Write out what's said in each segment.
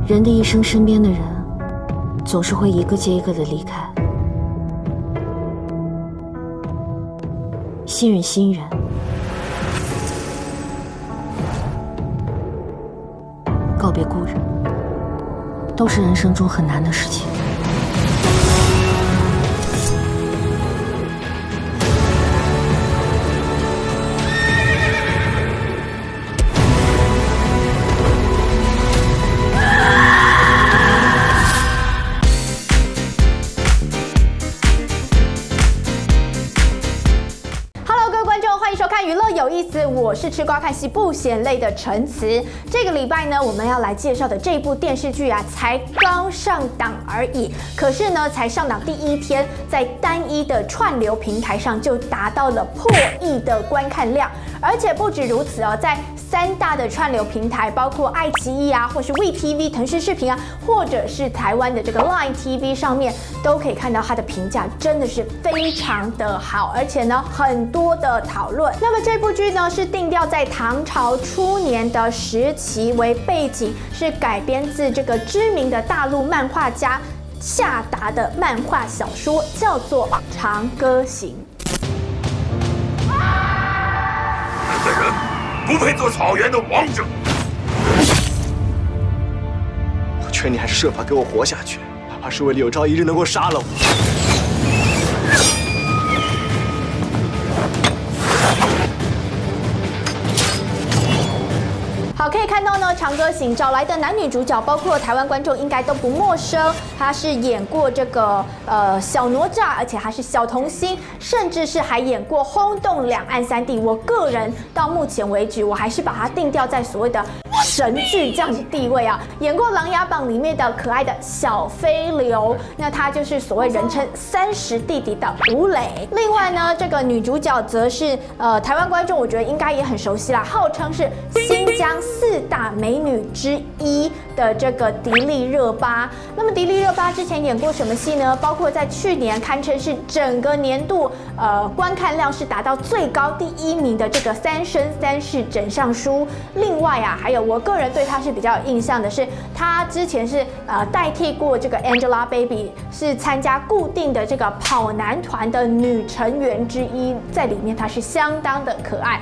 人的一生，身边的人总是会一个接一个的离开，新人新人，告别故人，都是人生中很难的事情。娱乐有意思，我是吃瓜看戏不嫌累的陈慈。这个礼拜呢，我们要来介绍的这部电视剧啊，才刚上档而已。可是呢，才上档第一天，在单一的串流平台上就达到了破亿的观看量。而且不止如此哦，在3大的串流平台，包括爱奇艺啊，或是 VTV、腾讯视频啊，或者是台湾的这个 Line TV 上面，都可以看到它的评价真的是非常的好，而且呢，很多的讨论。那么这部剧呢，是定调在唐朝初年的时期为背景，是改编自这个知名的大陆漫画家夏达的漫画小说，叫做《长歌行》。这人不配做草原的王者。我劝你还是设法给我活下去，哪怕是为了有朝一日能够杀了我。好，可以看到呢，《长歌行》找来的男女主角，包括台湾观众应该都不陌生。他是演过这个小哪吒，而且还是小童星，甚至是还演过轰动两岸三地。我个人到目前为止，我还是把他定调在所谓的神剧这样的地位啊。演过《琅琊榜》里面的可爱的小飞流，那他就是所谓人称30弟弟的吴磊。另外呢，这个女主角则是台湾观众我觉得应该也很熟悉啦，号称是新疆4大美女之一的这个迪丽热巴。那么迪丽热巴之前演过什么戏呢？包括在去年堪称是整个年度观看量是达到最高第1名的这个《三生三世枕上书》。另外啊，还有我个人对她是比较有印象的是，她之前是代替过这个 Angelababy， 是参加固定的这个跑男团的女成员之一，在里面她是相当的可爱。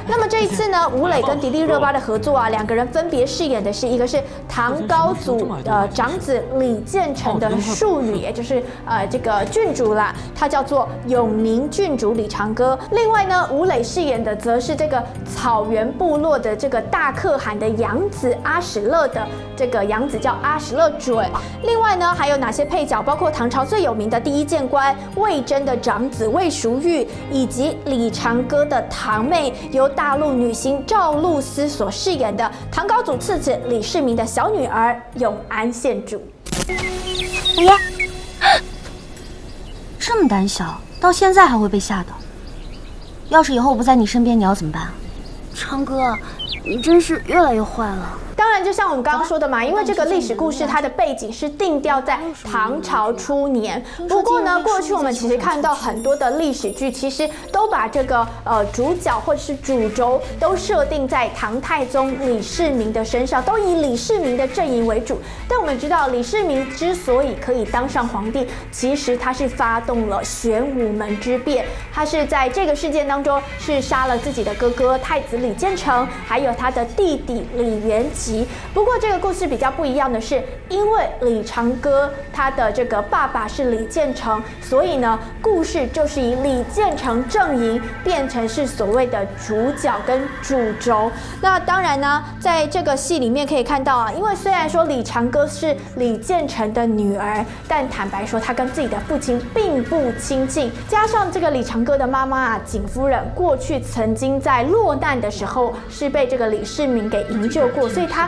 那么这一次呢，吴磊跟迪丽热巴的合作啊，两个人分别饰演的是一个是唐高祖长子李建成的庶女，也就是这个郡主啦，她叫做永宁郡主李长歌。另外呢，吴磊饰演的则是这个草原部落的这个大可汗的养子阿史勒的这个养子叫阿史勒准。另外呢，还有哪些配角？包括唐朝最有名的第一谏官魏征的长子魏淑玉，以及李长歌的堂妹由大陆女星赵露思所饰演的唐高祖次子李世民的小女儿永安县主。哎呀，这么胆小，到现在还会被吓到。要是以后我不在你身边，你要怎么办？昌哥，你真是越来越坏了。当然，就像我们刚刚说的嘛，因为这个历史故事它的背景是定调在唐朝初年。不过呢，过去我们其实看到很多的历史剧，其实都把这个主角或者是主轴都设定在唐太宗李世民的身上，都以李世民的阵营为主。但我们知道，李世民之所以可以当上皇帝，其实他是发动了玄武门之变，他是在这个事件当中是杀了自己的哥哥太子李建成，还有他的弟弟李元吉。不过这个故事比较不一样的是，因为李长歌他的这个爸爸是李建成，所以呢，故事就是以李建成阵营变成是所谓的主角跟主轴。那当然呢，在这个戏里面可以看到啊，因为虽然说李长歌是李建成的女儿，但坦白说他跟自己的父亲并不亲近，加上这个李长歌的妈妈啊景夫人过去曾经在落难的时候是被这个李世民给营救过，所以他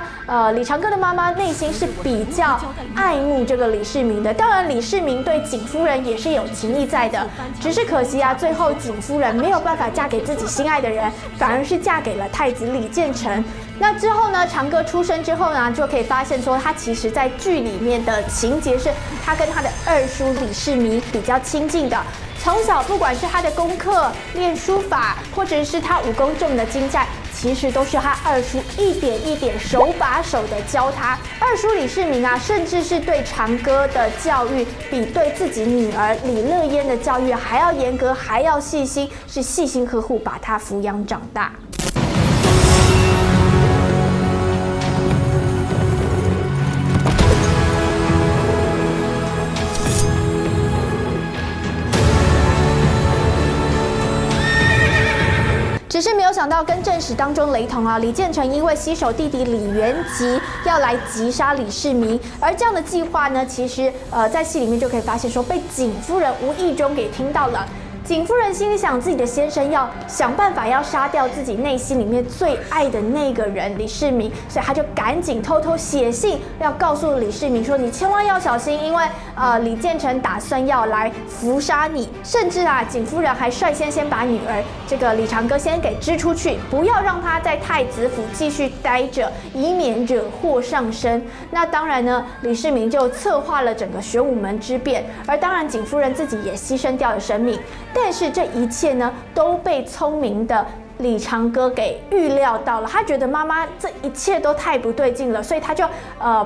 李长歌的妈妈内心是比较爱慕这个李世民的。当然，李世民对景夫人也是有情意在的，只是可惜啊，最后景夫人没有办法嫁给自己心爱的人，反而是嫁给了太子李建成。那之后呢，长歌出生之后呢，就可以发现说，他其实在剧里面的情节是他跟他的二叔李世民比较亲近的。从小不管是他的功课、练书法，或者是他武功中的精湛，其实都是他二叔一点一点手把手的教他。二叔李世民啊，甚至是对长歌的教育比对自己女儿李乐嫣的教育还要严格，还要细心，是细心呵护把她抚养长大。只是没有想到跟正史当中雷同啊，李建成因为携手弟弟李元吉要来击杀李世民，而这样的计划呢，其实在戏里面就可以发现说被景夫人无意中给听到了。景夫人心里想，自己的先生要想办法要杀掉自己内心里面最爱的那个人李世民，所以他就赶紧偷偷写信要告诉李世民说，你千万要小心，因为李建成打算要来伏杀你。甚至啊，景夫人还率先把女儿这个李长歌先给支出去，不要让他在太子府继续待着，以免惹祸上身。那当然呢，李世民就策划了整个玄武门之变，而当然景夫人自己也牺牲掉了生命。但是这一切呢，都被聪明的李长歌给预料到了。他觉得妈妈这一切都太不对劲了，所以他就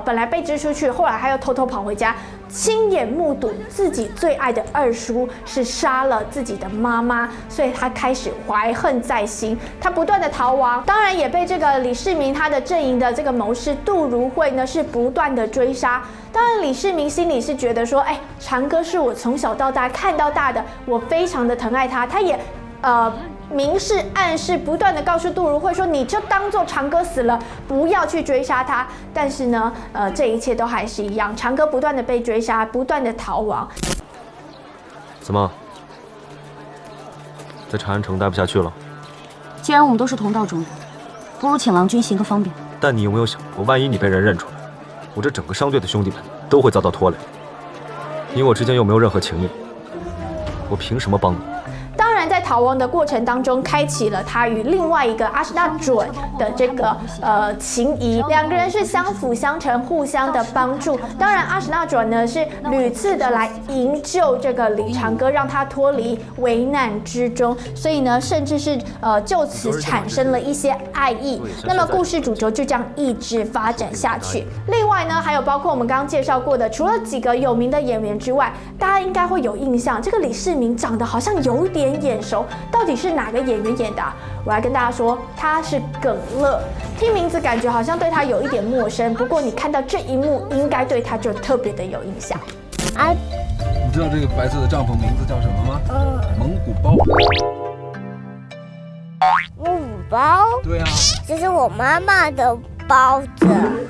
本来被支出去，后来他又偷偷跑回家，亲眼目睹自己最爱的二叔是杀了自己的妈妈，所以他开始怀恨在心，他不断的逃亡，当然也被这个李世民他的阵营的这个谋士杜如晦呢是不断的追杀。当然，李世民心里是觉得说，长歌是我从小到大看到大的，我非常的疼爱他。他也明示暗示，不断的告诉杜如晦说，你就当做长歌死了，不要去追杀他。但是呢，这一切都还是一样，长歌不断的被追杀，不断的逃亡。怎么，在长安城待不下去了？既然我们都是同道中人，不如请郎君行个方便。但你有没有想过，万一你被人认出来，我这整个商队的兄弟们都会遭到拖累。你我之间又没有任何情谊，我凭什么帮你？当然，在逃亡的过程当中，开启了他与另外一个阿史那准的这个情谊，两个人是相辅相成，互相的帮助。当然，阿史那准呢是屡次的来营救这个李长歌，让他脱离危难之中，所以呢，甚至是就此产生了一些爱意。那么故事主轴就这样一直发展下去。另外呢，还有包括我们刚刚介绍过的，除了几个有名的演员之外，大家应该会有印象，这个李世民长得好像有点眼熟，到底是哪个演员演的啊？我来跟大家说，他是耿乐。听名字感觉好像对他有一点陌生，不过你看到这一幕，应该对他就特别的有印象。你知道这个白色的帐篷名字叫什么吗？蒙古包。蒙古包？对啊，这是我妈妈的包子。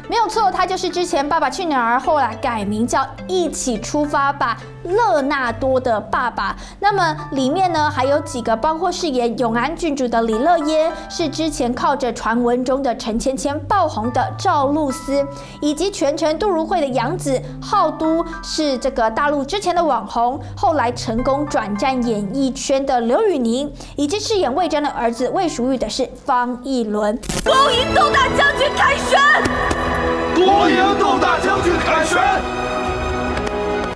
没有错，他就是之前《爸爸去哪儿》后来改名叫《一起出发吧》勒纳多的爸爸。那么里面呢还有几个，包括饰演永安郡主的李乐嫣，是之前靠着传闻中的陈芊芊爆红的赵露思，以及权臣杜如晦的养子浩都，是这个大陆之前的网红，后来成功转战演艺圈的刘宇宁，以及饰演魏征的儿子魏淑玉的是方逸伦。恭迎窦大将军凯旋！多迎窦大将军凯旋！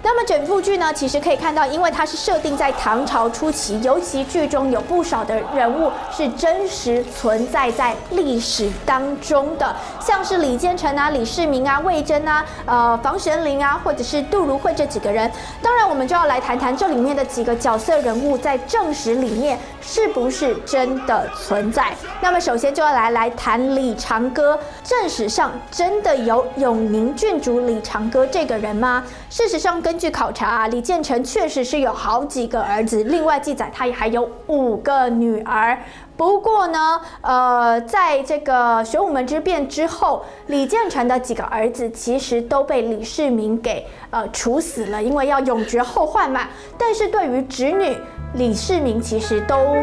那么整部剧呢，其实可以看到，因为它是设定在唐朝初期，尤其剧中有不少的人物是真实存在在历史当中的，像是李建成啊、李世民啊、魏征啊、房玄龄啊，或者是杜如晦这几个人。当然，我们就要来谈谈这里面的几个角色人物在正史里面是不是真的存在。那么首先就要来谈李长歌，正史上真的有永宁郡主李长歌这个人吗？事实上，根据考察啊，李建成确实是有好几个儿子，另外记载他也还有5个女儿。不过呢，在这个玄武门之变之后，李建成的几个儿子其实都被李世民给处死了，因为要永绝后患嘛。但是对于侄女，李世民其实都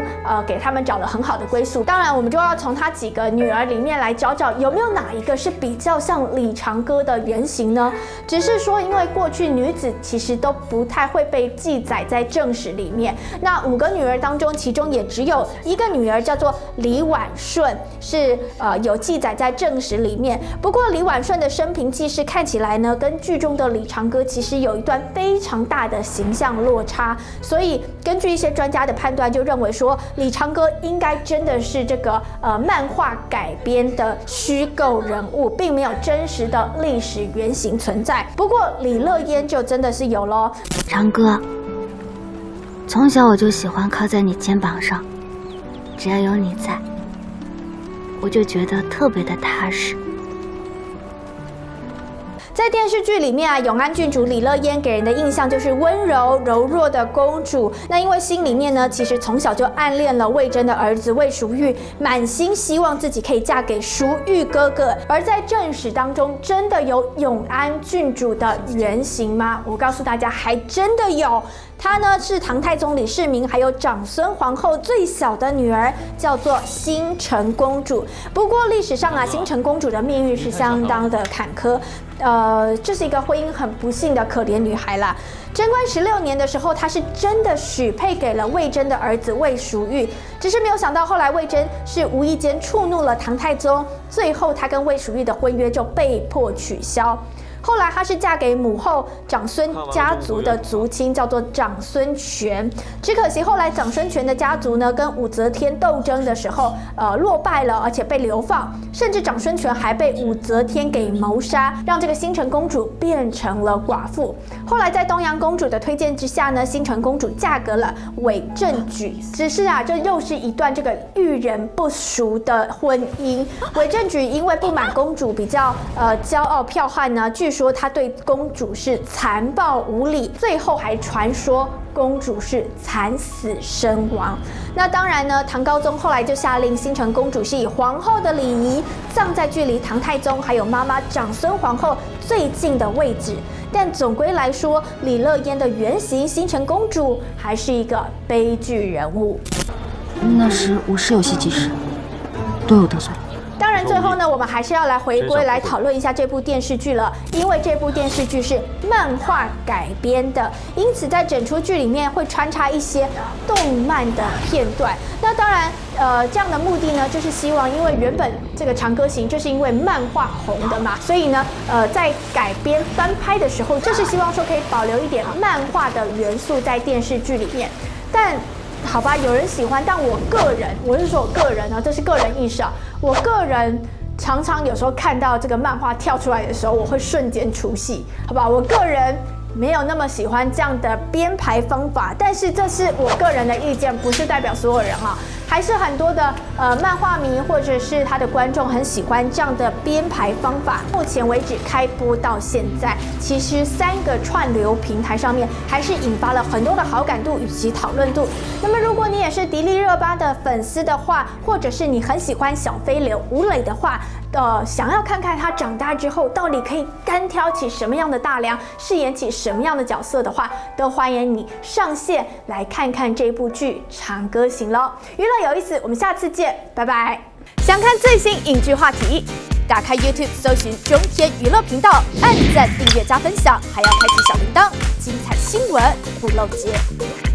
给他们找了很好的归宿。当然，我们就要从他几个女儿里面来找找有没有哪一个是比较像李长歌的原型呢？只是说，因为过去女子其实都不太会被记载在正史里面。那5个女儿当中，其中也只有1个女儿叫做李婉顺，是有记载在正史里面。不过李婉顺的生平记事看起来呢，跟剧中的李长歌其实有一段非常大的形象落差，所以根据一些专家的判断，就认为说李长歌应该真的是这个漫画改编的虚构人物，并没有真实的历史原型存在。不过李乐嫣就真的是有咯。长歌，从小我就喜欢靠在你肩膀上，只要有你在，我就觉得特别的踏实。在电视剧里面啊，永安郡主李乐嫣给人的印象就是温柔柔弱的公主。那因为心里面呢，其实从小就暗恋了魏征的儿子魏淑玉，满心希望自己可以嫁给淑玉哥哥。而在正史当中，真的有永安郡主的原型吗？我告诉大家，还真的有。她呢是唐太宗李世民还有长孙皇后最小的女儿，叫做新城公主。不过历史上啊，新城公主的命运是相当的坎坷。这是一个婚姻很不幸的可怜女孩啦。贞观16年的时候，她是真的许配给了魏征的儿子魏淑玉，只是没有想到后来魏征是无意间触怒了唐太宗，最后她跟魏淑玉的婚约就被迫取消。后来她是嫁给母后长孙家族的族亲，叫做长孙权。只可惜后来长孙权的家族呢，跟武则天斗争的时候，落败了，而且被流放，甚至长孙权还被武则天给谋杀，让这个新城公主变成了寡妇。后来在东阳公主的推荐之下呢，新城公主嫁给了韦正举。只是啊，这又是一段这个遇人不淑的婚姻。韦正举因为不满公主比较骄傲剽悍呢，据说他对公主是残暴无礼，最后还传说公主是惨死身亡。那当然呢，唐高宗后来就下令新城公主是以皇后的礼仪葬在距离唐太宗还有妈妈长孙皇后最近的位置。但总归来说，李乐嫣的原型新城公主还是一个悲剧人物。那时我是有些忌视，都有得罪了。当然，最后呢，我们还是要来回归来讨论一下这部电视剧了，因为这部电视剧是漫画改编的，因此在整出剧里面会穿插一些动漫的片段。那当然，这样的目的呢，就是希望，因为原本这个《长歌行》就是因为漫画红的嘛，所以呢，在改编翻拍的时候，就是希望说可以保留一点漫画的元素在电视剧里面，但。好吧，有人喜欢，但我个人，我是说我个人啊，这是个人意识啊。我个人常常有时候看到这个漫画跳出来的时候，我会瞬间出戏，好吧？我个人没有那么喜欢这样的编排方法，但是这是我个人的意见，不是代表所有人啊。还是很多的漫画迷或者是他的观众很喜欢这样的编排方法。目前为止开播到现在，其实3个串流平台上面还是引发了很多的好感度以及讨论度。那么如果你也是迪丽热巴的粉丝的话，或者是你很喜欢小飞流吴磊的话，想要看看他长大之后到底可以单挑起什么样的大梁，饰演起什么样的角色的话，都欢迎你上线来看看这部剧《长歌行》咯。娱乐有意思，我们下次见，拜拜。想看最新影剧话题，打开 YouTube 搜寻中天娱乐频道，按赞、订阅、加分享，还要开启小铃铛，精彩新闻不漏接。